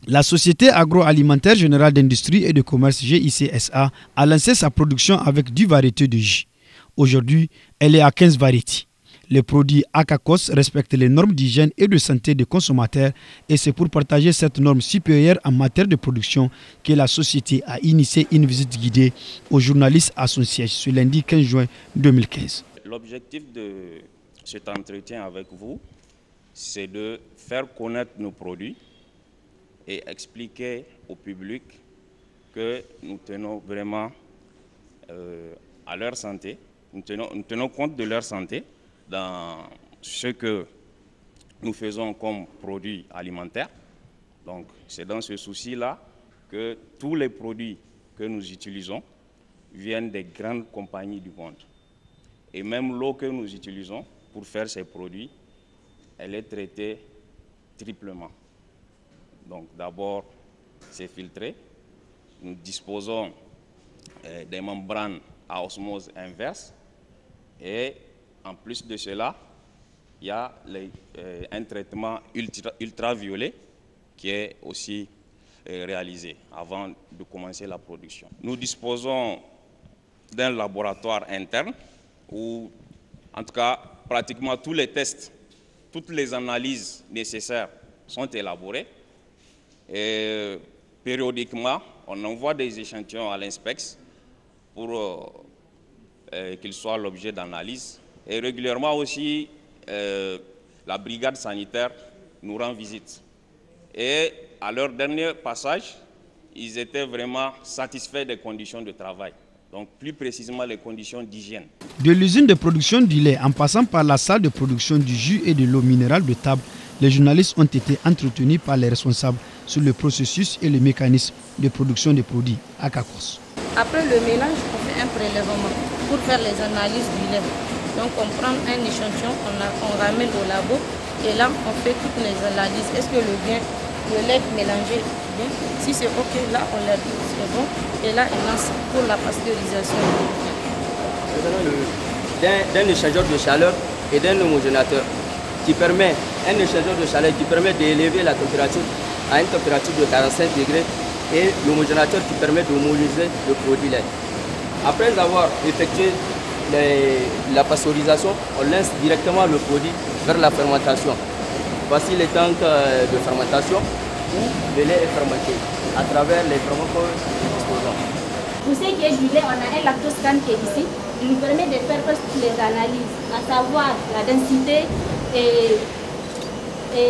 La Société agroalimentaire générale d'industrie et de commerce GICSA a lancé sa production avec 10 variétés de jus. Aujourd'hui, elle est à 15 variétés. Les produits Akakos respectent les normes d'hygiène et de santé des consommateurs et c'est pour partager cette norme supérieure en matière de production que la société a initié une visite guidée aux journalistes à son siège ce lundi 15 juin 2015. L'objectif de cet entretien avec vous, c'est de faire connaître nos produits et expliquer au public que nous tenons vraiment à leur santé, nous tenons compte de leur santé dans ce que nous faisons comme produits alimentaires. Donc c'est dans ce souci-là que tous les produits que nous utilisons viennent des grandes compagnies du monde. Et même l'eau que nous utilisons pour faire ces produits, elle est traitée triplement. Donc d'abord, c'est filtré. Nous disposons des membranes à osmose inverse. Et en plus de cela, il y a un traitement ultraviolet qui est aussi réalisé avant de commencer la production. Nous disposons d'un laboratoire interne où, en tout cas, pratiquement tous les tests, toutes les analyses nécessaires sont élaborées. Et périodiquement, on envoie des échantillons à l'INSPEX pour qu'ils soient l'objet d'analyse. Et régulièrement aussi, la brigade sanitaire nous rend visite. Et à leur dernier passage, ils étaient vraiment satisfaits des conditions de travail. Donc plus précisément les conditions d'hygiène. De l'usine de production du lait en passant par la salle de production du jus et de l'eau minérale de table, les journalistes ont été entretenus par les responsables sur le processus et le mécanisme de production des produits Akakos. Après le mélange, on fait un prélèvement pour faire les analyses du lait. Donc on prend un échantillon, on ramène au labo et là on fait toutes les analyses. Est-ce que le lait mélangé est bien? Si c'est ok, là on leur dit c'est bon et là on lance pour la pasteurisation. D'un échangeur de chaleur et d'un homogénateur qui permet, un échangeur de chaleur qui permet d'élever la température à une température de 45 degrés et l'homogénateur qui permet d'homogénéiser le produit lait. Après avoir effectué la pasteurisation, on lance directement le produit vers la fermentation. Voici les tanks de fermentation où le lait est fermenté à travers les ferments que nous disposons. Pour ce qui est du lait, on a un lactoscan qui est ici. Il nous permet de faire toutes les analyses, à savoir la densité et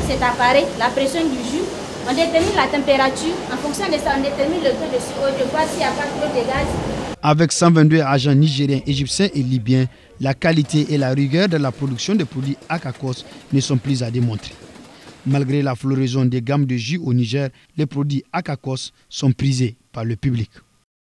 cet appareil, la pression du jus. On détermine la température. En fonction de ça, on détermine le taux de CO2, de voir s'il n'y a pas trop de gaz. Avec 122 agents nigériens, égyptiens et libyens, la qualité et la rigueur de la production des produits Akakos ne sont plus à démontrer. Malgré la floraison des gammes de jus au Niger, les produits Akakos sont prisés par le public.